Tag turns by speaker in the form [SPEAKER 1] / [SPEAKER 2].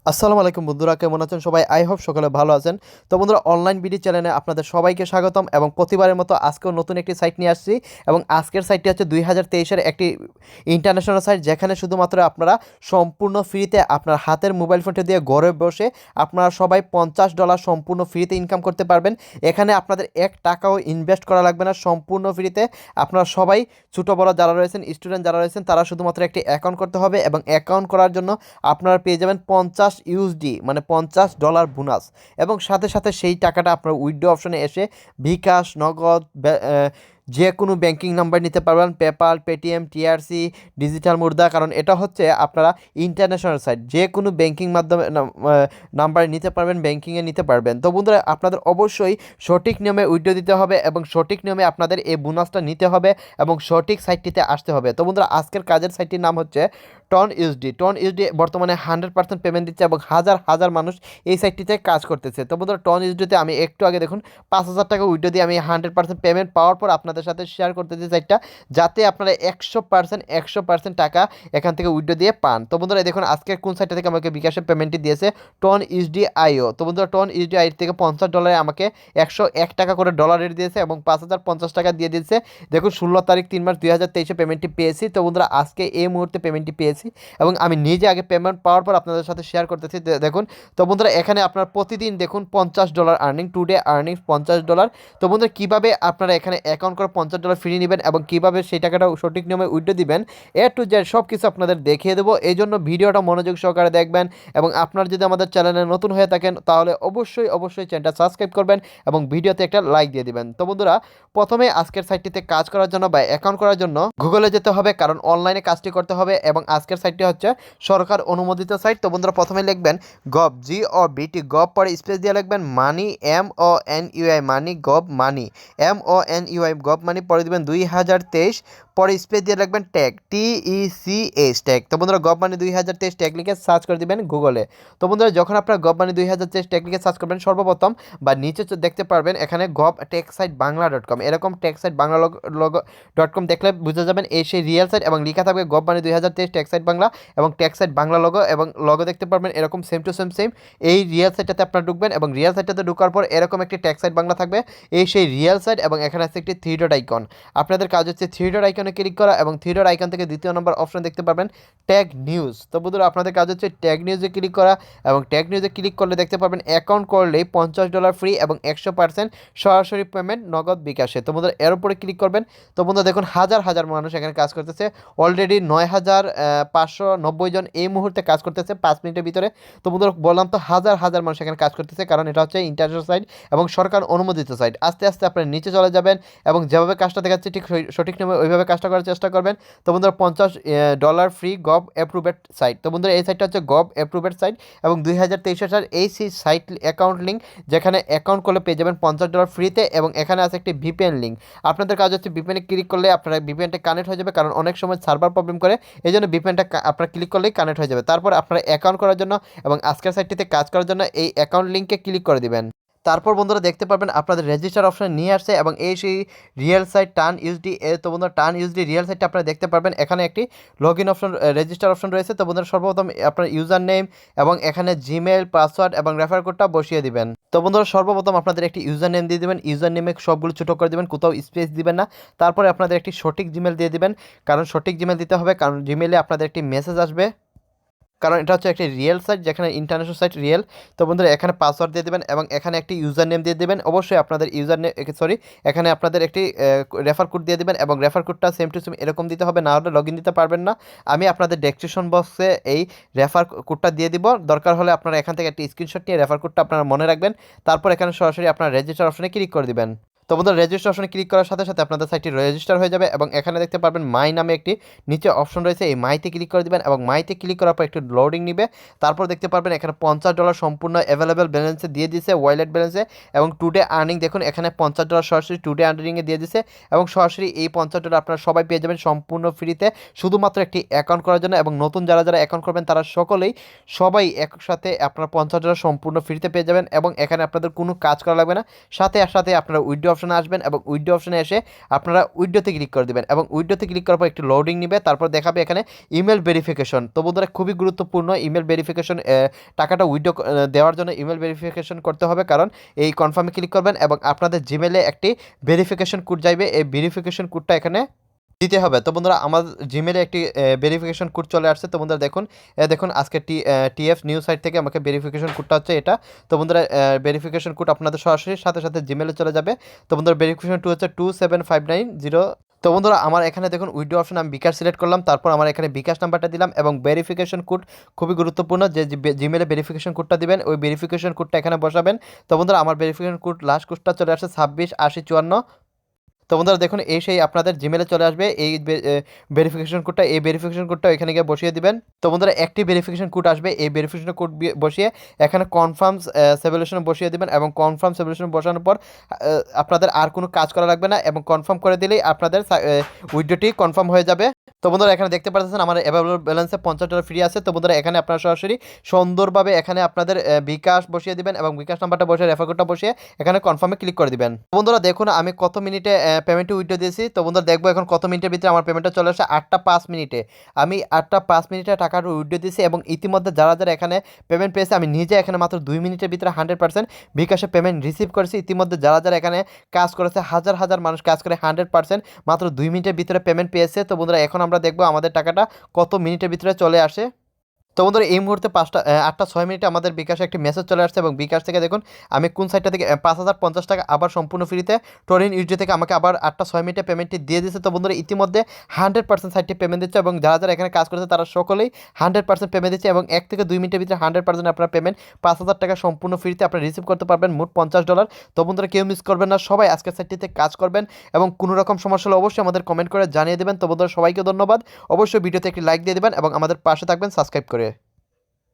[SPEAKER 1] আসসালামু আলাইকুম বন্ধুরা, কেমন আছেন সবাই? আই হোপ সকলে ভালো আছেন। তো বন্ধুরা, অনলাইন বিডি চ্যানেলে আপনাদের সবাইকে স্বাগতম এবং প্রতিবারের মতো আজকেও নতুন একটি সাইট নিয়ে আসছি। এবং আজকের সাইটটি হচ্ছে 2023-এর একটি ইন্টারন্যাশনাল সাইট, যেখানে শুধুমাত্র আপনারা সম্পূর্ণ ফ্রিতে আপনার হাতের মোবাইল ফোনটি দিয়ে ঘরে বসে আপনারা সবাই $50 সম্পূর্ণ ফ্রিতে ইনকাম করতে পারবেন। এখানে আপনাদের এক টাকাও ইনভেস্ট করা লাগবে না, সম্পূর্ণ ফ্রিতে। আপনারা সবাই ছোটো বড় যারা রয়েছেন, স্টুডেন্ট যারা রয়েছেন, তারা শুধুমাত্র একটি অ্যাকাউন্ট করতে হবে এবং অ্যাকাউন্ট করার জন্য আপনারা পেয়ে যাবেন $50 মানে $50 বোনাস। এবং সাথে সাথে সেই টাকাটা আপনার উইথড্র অপশনে এসে বিকাশ, নগদ, যে কোনো ব্যাংকিং নাম্বার নিতে পারবেন, পেপাল, পেটিএম, টিআরসি, ডিজিটাল মুদ্রা। কারণ এটা হচ্ছে আপনারা ইন্টারন্যাশনাল সাইট, যে কোনো ব্যাংকিং মাধ্যমে নাম্বার নিতে পারবেন, ব্যাংকিংয়ে নিতে পারবেন। তো বন্ধুরা, আপনাদের অবশ্যই সঠিক নিয়মে উইথড্র দিতে হবে এবং সঠিক নিয়মে আপনাদের এই বোনাসটা নিতে হবে এবং সঠিক সাইটটিতে আসতে হবে। তো বন্ধুরা, আজকের কাজের সাইটটির নাম হচ্ছে টন ইউএসডি বর্তমানে 100% পেমেন্ট দিচ্ছে এবং হাজার হাজার মানুষ এই সাইটটিতে কাজ করতেছে। তো বন্ধুরা, টন ইউএসডিতে আমি একটু আগে দেখুন 5,000 টাকা উইথড্র দিয়ে আমি 100% পেমেন্ট পাওয়ার পর আপনাদের সাথে শেয়ার করতেছি সাইটটা, যাতে আপনারা 100% টাকা এখান থেকে উইথড্র দিয়ে পান। তো বন্ধুরা, দেখুন আজকে কোন সাইটটা থেকে আমাকে বিকাশের পেমেন্টটি দিয়েছে, টন ইউএসডি তো বন্ধুরা, টন ইউএসডি থেকে $50 আমাকে 101 টাকা করে ডলার রেট দিয়েছে এবং 5,050 টাকা দিয়ে দিয়েছে। দেখুন 16 তারিখ 3 মাস 2023 পেমেন্টটি পেয়েছি। তো বন্ধুরা, আজকে এই মুহূর্তে পেমেন্টটি পেয়েছি এবং আমি নিজে আগে পেমেন্ট পাওয়ার পর আপনাদের সাথে শেয়ার করতেছি। দেখুন, তো বন্ধুরা, এখানে আপনার প্রতিদিন দেখুন $50 আর্নিং, টুডে আর্নিংস $50। তো বন্ধুরা, কীভাবে আপনারা এখানে অ্যাকাউন্ট করে $50 ফ্রি নেবেন এবং কীভাবে সেই টাকাটা সঠিক নিয়মে উইথড্র দিবেন, টু জেড সব কিছু আপনাদের দেখিয়ে দেবো। এই জন্য ভিডিওটা মনোযোগ সহকারে দেখবেন এবং আপনার যদি আমাদের চ্যানেলে নতুন হয়ে থাকেন তাহলে অবশ্যই চ্যানেলটা সাবস্ক্রাইব করবেন এবং ভিডিওতে একটা লাইক দিয়ে দিবেন। তো বন্ধুরা, প্রথমে আজকের সাইটটিতে কাজ করার জন্য বা অ্যাকাউন্ট করার জন্য গুগলে যেতে হবে, কারণ অনলাইনে কাজটি করতে হবে এবং আজকের সাইটটি হচ্ছে সরকার অনুমোদিত সাইট। তো বন্ধুরা, প্রথমে লিখবেন গভ, GOVT, গভ পরে স্পেস দিয়ে লিখবেন মানি, MONEY, মানি, গভ মানি, MONEY, গভ মানি, পরে দিবেন 2023, পরে স্পেস দিয়ে লিখবেন ট্যাগ, TECH, ট্যাগ। তো বন্ধুরা, গভ মানি 2023 ট্যাগ লিখে সার্চ করে দিবেন গুগলে। তো বন্ধুরা, যখন আপনারা গভ মানি 2023 ট্যাগ লিখে সার্চ করবেন, সর্বপ্রথম বা নিচে দেখতে পারবেন এখানে গভ টেক সাইট বাংলা.com, এরকম টেক সাইট বাংলা.com দেখলে বুঝে যাবেন এই সেই রিয়েল সাইট এবং লেখা থাকবে গভ মানি 2023 টেক সাইট বাংলা এবং টেক সাইট বাংলা লগো এবং লগো দেখতে পারবেন এরকম সেম টু সেম এই রিয়েল সাইটটাতে আপনারা ঢুকবেন এবং রিয়েল সাইটটাতে ঢোকার পর এরকম একটি টেক সাইট বাংলা থাকবে, এই সেই রিয়েল সাইট। এবং এখানে আছে একটি থ্রি ডট আইকন, আপনাদের কাজ হচ্ছে থ্রি ডট আইকনে ক্লিক করা এবং থ্রি ডট আইকন থেকে দ্বিতীয় নম্বর অপশন দেখতে পারবেন ট্যাগ নিউজ। তো বন্ধুরা, আপনাদের কাজ হচ্ছে ট্যাগ নিউজে ক্লিক করা এবং ট্যাগ নিউজে ক্লিক করলে দেখতে পারবেন অ্যাকাউন্ট করলেই $50 ফ্রি এবং 100% সরাসরি পেমেন্ট নগদ বিকাশে। তো বন্ধুরা, এর উপরে ক্লিক করবেন। তো বন্ধুরা, দেখুন হাজার হাজার মানুষ এখানে কাজ করতেছে, অলরেডি 9,590 জন এই মুহূর্তে কাজ করতেছে 5 মিনিটের ভিতরে। তো বন্ধুরা, বললাম তো হাজার হাজার মানুষ এখানে কাজ করতেছে, কারণ এটা হচ্ছে ইন্টারন্যাশনাল সাইট এবং সরকার অনুমোদিত সাইট। আস্তে আস্তে আপনারা নিচে চলে যাবেন এবং যেভাবে কাজটা দেখাচ্ছে ঠিক সঠিক নিয়মে ওইভাবে কাজটা করার চেষ্টা করবেন। তো বন্ধুরা, $50 ফ্রি গভ অ্যাপ্রুভেড সাইট। তো বন্ধুরা, এই সাইটটা হচ্ছে গভ অ্যাপ্রুভেড সাইট এবং 2023 সাল এই সাইট অ্যাকাউন্ট লিঙ্ক, যেখানে অ্যাকাউন্ট করলে পেয়ে যাবেন $50 ফ্রিতে এবং এখানে আছে একটি ভিপিএন লিঙ্ক। আপনাদের কাজ হচ্ছে ভিপিএনে ক্লিক করলে আপনারা ভিপিএনটা কানেক্ট হয়ে যাবে, কারণ অনেক সময় সার্ভার প্রবলেম করে, এই জন্য ভিপিএনটা আপনারা ক্লিক করলেই কানেক্ট হয়ে যাবে। তারপর আপনারা অ্যাকাউন্ট করার জন্য এবং আজকের সাইটটিতে কাজ করার জন্য এই অ্যাকাউন্ট লিঙ্কে ক্লিক করে দিবেন। তারপর বন্ধুরা, দেখতে পারবেন আপনাদের রেজিস্টার অপশন নিয়ে আসছে এবং এই সেই রিয়েল সাইট টান ইউএসডি। তো বন্ধুরা, টান ইউএসডি রিয়েল সাইটটা আপনারা দেখতে পারবেন, এখানে একটি log in option, register option রয়েছে। তো বন্ধুরা, সর্বপ্রথম আপনার ইউজার নেম এবং এখানে জিমেল, পাসওয়ার্ড এবং রেফার কোডটা বসিয়ে দিবেন। তো বন্ধুরা, সর্বপ্রথম আপনাদের একটি ইউজার নেম দিয়ে দেবেন, ইউজার নেমে সবগুলো ছোটো করে দেবেন, কোথাও স্পেস দিবেন না। তারপরে আপনাদের একটি সঠিক জিমেল দিয়ে দিবেন, কারণ সঠিক জিমেল দিতে হবে, কারণ জিমেলে আপনাদের একটি মেসেজ আসবে, কারণ এটা হচ্ছে একটি রিয়েল সাইট, যেখানে ইন্টারন্যাশনাল সাইট রিয়েল। তো বন্ধুরা, এখানে পাসওয়ার্ড দিয়ে দেবেন এবং এখানে একটি ইউজার নেম দিয়ে দেবেন। অবশ্যই আপনাদের ইউজার নেম এখানে আপনাদের একটি রেফার কোড দিয়ে দেবেন এবং রেফার কোডটা সেম টু সেম এরকম দিতে হবে, না হলে লগ ইন দিতে পারবেন না। আমি আপনাদের ডেসক্রিপশন বক্সে এই রেফার কোডটা দিয়ে দিব, দরকার হলে আপনারা এখান থেকে একটি স্ক্রিনশট নিয়ে রেফার কোডটা আপনারা মনে রাখবেন। তারপর এখানে সরাসরি আপনার রেজিস্টার অপশনে ক্লিক করে দিবেন। তো বন্ধুরা, রেজিস্টার অপশনে ক্লিক করার সাথে সাথে আপনাদের সাইটটি রেজিস্টার হয়ে যাবে এবং এখানে দেখতে পারবেন মাই নামে একটি নিচে অপশন রয়েছে, এই মাইতে ক্লিক করে দিবেন এবং মাইতে ক্লিক করার পর একটু লোডিং নিবে। তারপর দেখতে পারবেন এখানে $50 সম্পূর্ণ অ্যাভেলেবেল ব্যালেন্সে দিয়ে দিয়েছে, ওয়ালেট ব্যালেন্সে এবং টুডে আর্নিং। দেখুন এখানে $50 সরাসরি টুডে আর্নিংয়ে দিয়ে দিয়েছে এবং সরাসরি এই $50 আপনারা সবাই পেয়ে যাবেন সম্পূর্ণ ফ্রিতে, শুধুমাত্র একটি অ্যাকাউন্ট করার জন্য। এবং নতুন যারা যারা অ্যাকাউন্ট করবেন তারা সবাই একসাথে আপনারা $50 সম্পূর্ণ ফ্রিতে পেয়ে যাবেন এবং এখানে আপনাদের কোনো কাজ করা লাগবে না। সাথে সাথে আপনারা উইথড্র অপশনে আসবেন এবং উইথড্র অপশনে এসে আপনারা উইথড্রতে ক্লিক করে দেবেন এবং উইথড্রতে ক্লিক করার পর একটু লোডিং নেবে, তারপর দেখাবে এখানে ইমেল ভেরিফিকেশন। তো বন্ধুরা খুবই গুরুত্বপূর্ণ ইমেল ভেরিফিকেশন, টাকাটা উইথড্র দেওয়ার জন্য ইমেল ভেরিফিকেশন করতে হবে, কারণ এই কনফার্মে ক্লিক করবেন এবং আপনাদের জিমেলে একটি ভেরিফিকেশন কোড যাইবে, এই ভেরিফিকেশন কোডটা এখানে দিতে হবে। তো বন্ধুরা আমার জিমেলে একটি ভেরিফিকেশন কোড চলে আসছে। তো বন্ধুরা দেখুন, দেখুন আজকে টিএফ নিউজ সাইট থেকে আমাকে ভেরিফিকেশন কোডটা হচ্ছে এটা। তো বন্ধুরা ভেরিফিকেশন কোড আপনাদের সরাসরি সাথে সাথে জিমেলে চলে যাবে। তো বন্ধুরা ভেরিফিকেশন কোড হচ্ছে 27590। তো বন্ধুরা আমার এখানে দেখুন উইথড্র অপশন আমি বিকাশ সিলেক্ট করলাম, তারপর আমার এখানে বিকাশ নাম্বারটা দিলাম এবং ভেরিফিকেশন কোড খুবই গুরুত্বপূর্ণ, যে জিমেলে ভেরিফিকেশন কোডটা দিবেন ওই ভেরিফিকেশন কোডটা এখানে বসাবেন। তো বন্ধুরা আমার ভেরিফিকেশন কোড লাস্ট কোডটা চলে আসছে 268054। তো বন্ধুরা দেখুন এই সেই আপনাদের জিমেলে চলে আসবে এই ভেরিফিকেশন কোডটা, এই ভেরিফিকেশন কোডটা এখানে গিয়ে বসিয়ে দিবেন। তো বন্ধুরা একটি ভেরিফিকেশন কোড আসবে, এই ভেরিফিকেশন কোড বসিয়ে এখানে কনফার্ম সেভুলেশন বসিয়ে দিবেন এবং কনফার্ম সেভুলেশন বসানোর পর আপনাদের আর কোনো কাজ করা লাগবে না এবং কনফার্ম করে দিলেই আপনাদের উইথড্রটি কনফার্ম হয়ে যাবে। তো বন্ধুরা এখানে দেখতে পাচ্ছেন আমার অ্যাভেলেবল ব্যালেন্সে $50 ফ্রি আছে। তো বন্ধুরা এখানে আপনারা সরাসরি সুন্দরভাবে এখানে আপনাদের বিকাশ বসিয়ে দিবেন এবং বিকাশ নাম্বারটা বসিয়ে রেফার কোডটা বসিয়ে এখানে কনফার্মে ক্লিক করে দিবেন। বন্ধুরা দেখুন আমি কত মিনিটে পেমেন্টটি উইথড্র দিয়েছি। তো বন্ধুরা দেখবো এখন কত মিনিটের ভিতরে আমার পেমেন্টটা চলে আসে। 8টা 5 মিনিটে আমি 8টা 5 মিনিটে টাকাটা উইথড্র দিয়েছি এবং ইতিমধ্যে যারা যারা এখানে পেমেন্ট পেয়েছে আমি নিজে এখানে মাত্র 2 মিনিটের ভিতরে 100% বিকাশে পেমেন্ট রিসিভ করেছি। ইতিমধ্যে যারা যারা এখানে কাজ করেছে হাজার হাজার মানুষ কাজ করে 100% মাত্র 2 মিনিটের ভিতরে পেমেন্ট পেয়েছে। তো বন্ধুরা এখন আমরা দেখবো আমাদের টাকাটা কত মিনিটের ভিতরে চলে আসে। তো বন্ধুরা এই মুহূর্তে 8টা 6 মিনিটে আমাদের বিকাশে একটি মেসেজ চলে আসছে এবং বিকাশ থেকে দেখুন আমি কোন সাইটটা থেকে 5050 টাকা আবার সম্পূর্ণ ফ্রিতে টরিন ইউজি থেকে আমাকে আবার 8টা 6 মিনিটে পেমেন্টটি দিয়ে দিয়েছে। তো বন্ধুরা ইতিমধ্যে 100% সাইটটি পেমেন্ট দিচ্ছে এবং যারা যারা এখানে কাজ করেছে তারা সকলেই 100% পেমেন্ট দিচ্ছে এবং 1 থেকে 2 মিনিটের ভিতরে 100% আপনার পেমেন্ট 5000 টাকা সম্পূর্ণ ফ্রিতে আপনারা রিসিভ করতে পারবেন, মোট $50। তো বন্ধুরা কেউ মিস করবেন না, সবাই আজকের সাইটটিতে কাজ করবেন এবং কোনো রকম সমস্যা হলে অবশ্যই আমাদের কমেন্ট করে জানিয়ে দেবেন। তো বন্ধুরা সবাইকে ধন্যবাদ, অবশ্যই ভিডিওতে একটি লাইক দিয়ে দেবেন এবং আমাদের পাশে থাকবেন সাবস্ক্রাইব করে।